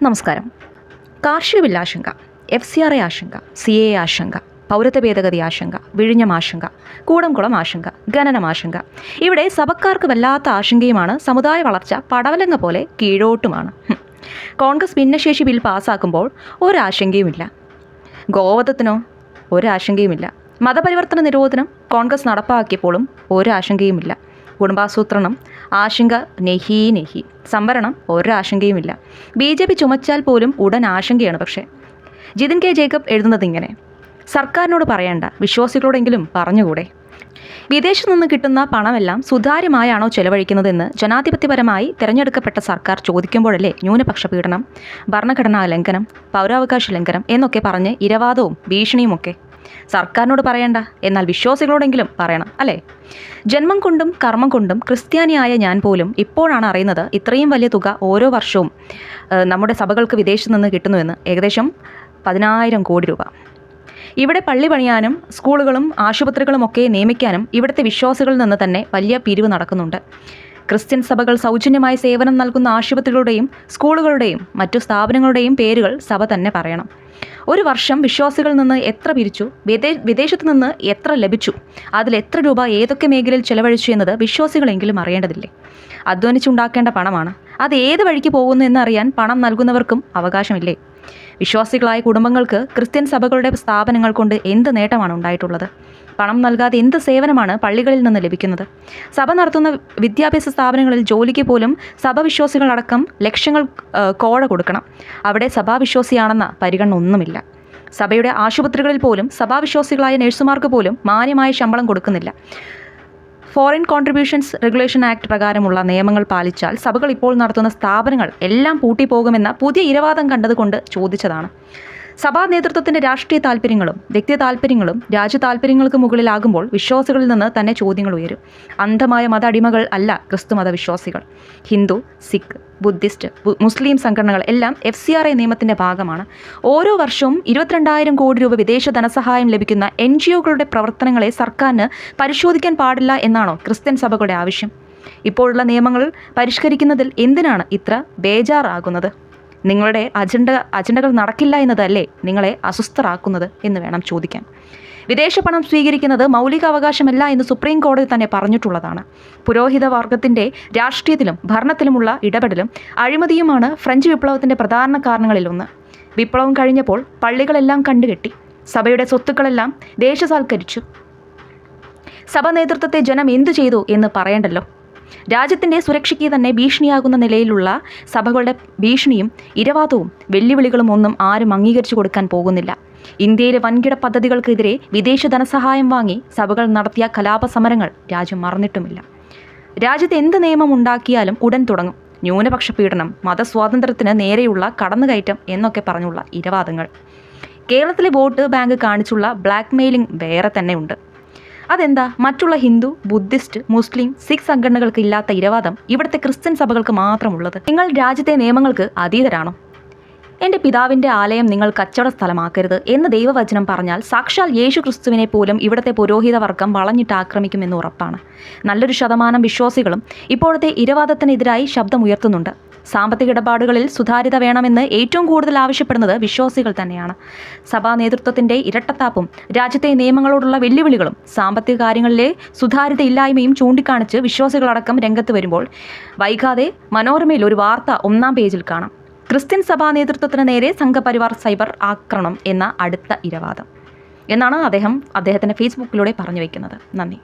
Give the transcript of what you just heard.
നമസ്കാരം. കാർഷിക ബിൽ ആശങ്ക, FCRA ആശങ്ക, CAA ആശങ്ക, പൗരത്വ ഭേദഗതി ആശങ്ക, വിഴിഞ്ഞം ആശങ്ക, കൂടംകുളം ആശങ്ക, ഖനനം ആശങ്ക. ഇവിടെ സഭക്കാർക്ക് വല്ലാത്ത ആശങ്കയുമാണ്. സമുദായ വളർച്ച പടവലങ്ങ പോലെ കീഴോട്ടുമാണ്. കോൺഗ്രസ് ഭിന്നശേഷി ബിൽ പാസ്സാക്കുമ്പോൾ ഒരാശങ്കയുമില്ല. ഗോവധത്തിനോ ഒരാശങ്കയുമില്ല. മതപരിവർത്തന നിരോധനം കോൺഗ്രസ് നടപ്പാക്കിയപ്പോഴും ഒരാശങ്കയുമില്ല. കുടുംബാസൂത്രണം ആശങ്ക നെഹി. സംവരണം ഒരാശങ്കയുമില്ല. BJP ചുമച്ചാൽ പോലും ഉടൻ ആശങ്കയാണ്. പക്ഷേ ജിതിൻ K ജേക്കബ് എഴുതുന്നത് ഇങ്ങനെ: സർക്കാരിനോട് പറയേണ്ട, വിശ്വാസികളോടെങ്കിലും പറഞ്ഞുകൂടെ? വിദേശത്തു നിന്ന് കിട്ടുന്ന പണമെല്ലാം സുതാര്യമായാണോ ചെലവഴിക്കുന്നതെന്ന് ജനാധിപത്യപരമായി തിരഞ്ഞെടുക്കപ്പെട്ട സർക്കാർ ചോദിക്കുമ്പോഴല്ലേ ന്യൂനപക്ഷ പീഡനം, ഭരണഘടനാ ലംഘനം, പൗരാവകാശ ലംഘനം എന്നൊക്കെ പറഞ്ഞ് ഇരവാദവും ഭീഷണിയുമൊക്കെ? സർക്കാരിനോട് പറയേണ്ട, എന്നാൽ വിശ്വാസികളോടെങ്കിലും പറയണം, അല്ലേ? ജന്മം കൊണ്ടും കർമ്മം കൊണ്ടും ക്രിസ്ത്യാനിയായ ഞാൻ പോലും ഇപ്പോഴാണ് അറിയുന്നത് ഇത്രയും വലിയ തുക ഓരോ വർഷവും നമ്മുടെ സഭകൾക്ക് വിദേശത്ത് നിന്ന് കിട്ടുന്നുവെന്ന്. ഏകദേശം 10,000 കോടി രൂപ. ഇവിടെ പള്ളി പണിയാനും സ്കൂളുകളും ആശുപത്രികളും ഒക്കെ നിയമിക്കാനും ഇവിടുത്തെ വിശ്വാസികളിൽ നിന്ന് തന്നെ വലിയ പിരിവ് നടക്കുന്നുണ്ട്. ക്രിസ്ത്യൻ സഭകൾ സൗജന്യമായി സേവനം നൽകുന്ന ആശുപത്രികളുടെയും സ്കൂളുകളുടെയും മറ്റു സ്ഥാപനങ്ങളുടെയും പേരുകൾ സഭ തന്നെ പറയണം. ഒരു വർഷം വിശ്വാസികളിൽ നിന്ന് എത്ര പിരിച്ചു, വിദേശത്തു നിന്ന് എത്ര ലഭിച്ചു, അതിൽ എത്ര രൂപ ഏതൊക്കെ മേഖലയിൽ ചെലവഴിച്ചു എന്നത് വിശ്വാസികളെങ്കിലും അറിയേണ്ടതില്ലേ? അധ്വാനിച്ചുണ്ടാക്കേണ്ട പണമാണ്. അത് ഏത് വഴിക്ക് പോകുന്നു എന്നറിയാൻ പണം നൽകുന്നവർക്കും അവകാശമില്ലേ? വിശ്വാസികളായ കുടുംബങ്ങൾക്ക് ക്രിസ്ത്യൻ സഭകളുടെ സ്ഥാപനങ്ങൾ കൊണ്ട് എന്ത് നേട്ടമാണ് ഉണ്ടായിട്ടുള്ളത്? പണം നൽകാതെ എന്ത് സേവനമാണ് പള്ളികളിൽ നിന്ന് ലഭിക്കുന്നത്? സഭ നടത്തുന്ന വിദ്യാഭ്യാസ സ്ഥാപനങ്ങളിൽ ജോലിക്ക് പോലും സഭാവിശ്വാസികളടക്കം ലക്ഷങ്ങൾ കോഴ കൊടുക്കണം. അവിടെ സഭാവിശ്വാസിയാണെന്ന പരിഗണന ഒന്നുമില്ല. സഭയുടെ ആശുപത്രികളിൽ പോലും സഭാവിശ്വാസികളായ നഴ്സുമാർക്ക് പോലും മാന്യമായ ശമ്പളം കൊടുക്കുന്നില്ല. ഫോറിൻ കോൺട്രിബ്യൂഷൻസ് റെഗുലേഷൻ ആക്ട് പ്രകാരമുള്ള നിയമങ്ങൾ പാലിച്ചാൽ സഭകൾ ഇപ്പോൾ നടത്തുന്ന സ്ഥാപനങ്ങൾ എല്ലാം പൂട്ടിപ്പോകുമെന്ന പുതിയ ഇരവാദം കണ്ടതുകൊണ്ട് ചോദിച്ചതാണ്. സഭാ നേതൃത്വത്തിൻ്റെ രാഷ്ട്രീയ താല്പര്യങ്ങളും വ്യക്തി താല്പര്യങ്ങളും രാജ്യ താല്പര്യങ്ങൾക്ക് മുകളിലാകുമ്പോൾ വിശ്വാസികളിൽ നിന്ന് തന്നെ ചോദ്യങ്ങൾ ഉയരും. അന്ധമായ മത അടിമകൾ അല്ല ക്രിസ്തുമത വിശ്വാസികൾ. ഹിന്ദു, സിഖ്, ബുദ്ധിസ്റ്റ്, മുസ്ലിം സംഘടനകൾ എല്ലാം FCRA നിയമത്തിൻ്റെ ഭാഗമാണ്. ഓരോ വർഷവും 22,000 കോടി രൂപ വിദേശ ധനസഹായം ലഭിക്കുന്ന NGOകളുടെ പ്രവർത്തനങ്ങളെ സർക്കാരിന് പരിശോധിക്കാൻ പാടില്ല എന്നാണോ ക്രിസ്ത്യൻ സഭകളുടെ ആവശ്യം? ഇപ്പോഴുള്ള നിയമങ്ങൾ പരിഷ്കരിക്കുന്നതിൽ എന്തിനാണ് ഇത്ര ബേജാറാകുന്നത്? നിങ്ങളുടെ അജണ്ടകൾ നടക്കില്ല എന്നതല്ലേ നിങ്ങളെ അസ്വസ്ഥരാക്കുന്നത് എന്ന് വേണം ചോദിക്കാൻ. വിദേശ പണം സ്വീകരിക്കുന്നത് മൗലികാവകാശമല്ല എന്ന് സുപ്രീം കോടതി തന്നെ പറഞ്ഞിട്ടുള്ളതാണ്. പുരോഹിത വർഗത്തിൻ്റെ രാഷ്ട്രീയത്തിലും ഭരണത്തിലുമുള്ള ഇടപെടലും അഴിമതിയുമാണ് ഫ്രഞ്ച് വിപ്ലവത്തിൻ്റെ പ്രധാന കാരണങ്ങളിലൊന്ന്. വിപ്ലവം കഴിഞ്ഞപ്പോൾ പള്ളികളെല്ലാം കണ്ടുകെട്ടി, സഭയുടെ സ്വത്തുക്കളെല്ലാം ദേശസാൽക്കരിച്ചു. സഭ നേതൃത്വത്തെ ജനം എന്തു ചെയ്തു എന്ന് പറയണ്ടല്ലോ. രാജ്യത്തിൻ്റെ സുരക്ഷയ്ക്ക് തന്നെ ഭീഷണിയാകുന്ന നിലയിലുള്ള സഭകളുടെ ഭീഷണിയും ഇരവാദവും വെല്ലുവിളികളും ഒന്നും ആരും അംഗീകരിച്ചു കൊടുക്കാൻ പോകുന്നില്ല. ഇന്ത്യയിലെ വൻകിട പദ്ധതികൾക്കെതിരെ വിദേശ ധനസഹായം വാങ്ങി സഭകൾ നടത്തിയ കലാപ സമരങ്ങൾ രാജ്യം മറന്നിട്ടുമില്ല. രാജ്യത്ത് എന്ത് നിയമം ഉണ്ടാക്കിയാലും ഉടൻ തുടങ്ങും ന്യൂനപക്ഷ പീഡനം, മതസ്വാതന്ത്ര്യത്തിന് നേരെയുള്ള കടന്നുകയറ്റം എന്നൊക്കെ പറഞ്ഞുള്ള ഇരവാദങ്ങൾ. കേരളത്തിലെ വോട്ട് ബാങ്ക് കാണിച്ചുള്ള ബ്ലാക്ക് മെയിലിംഗ് വേറെ തന്നെ ഉണ്ട്. അതെന്താ? മറ്റുള്ള ഹിന്ദു, ബുദ്ധിസ്റ്റ്, മുസ്ലിം, സിഖ് സംഘടനകൾക്ക് ഇല്ലാത്ത ഇരവാദം ഇവിടുത്തെ ക്രിസ്ത്യൻ സഭകൾക്ക് മാത്രമുള്ളത്. നിങ്ങൾ രാജ്യത്തെ നിയമങ്ങൾക്ക് അതീതരാണോ? എൻ്റെ പിതാവിൻ്റെ ആലയം നിങ്ങൾ കച്ചവട സ്ഥലമാക്കരുത് എന്ന് ദൈവവചനം പറഞ്ഞാൽ സാക്ഷാൽ യേശു ക്രിസ്തുവിനെ പോലും ഇവിടുത്തെ പുരോഹിത വർഗം വളഞ്ഞിട്ട് ആക്രമിക്കുമെന്ന് ഉറപ്പാണ്. നല്ലൊരു ശതമാനം വിശ്വാസികളും ഇപ്പോഴത്തെ ഇരവാദത്തിനെതിരായി ശബ്ദമുയർത്തുന്നുണ്ട്. സാമ്പത്തിക ഇടപാടുകളിൽ സുതാര്യത വേണമെന്ന് ഏറ്റവും കൂടുതൽ ആവശ്യപ്പെടുന്നത് വിശ്വാസികൾ തന്നെയാണ്. സഭാ നേതൃത്വത്തിൻ്റെ ഇരട്ടത്താപ്പും രാജ്യത്തെ നിയമങ്ങളോടുള്ള വെല്ലുവിളികളും സാമ്പത്തിക കാര്യങ്ങളിലെ സുതാര്യതയില്ലായ്മയും ചൂണ്ടിക്കാണിച്ച് വിശ്വാസികളടക്കം രംഗത്ത് വരുമ്പോൾ വൈകാതെ മനോരമയിൽ ഒരു വാർത്ത 1-ാം പേജിൽ കാണാം: ക്രിസ്ത്യൻ സഭാ നേതൃത്വത്തിന് നേരെ സംഘപരിവാർ സൈബർ ആക്രമണം എന്ന അടുത്ത ഇരവാദം എന്നാണ് അദ്ദേഹത്തിൻ്റെ ഫേസ്ബുക്കിലൂടെ പറഞ്ഞു വയ്ക്കുന്നത്. നന്ദി.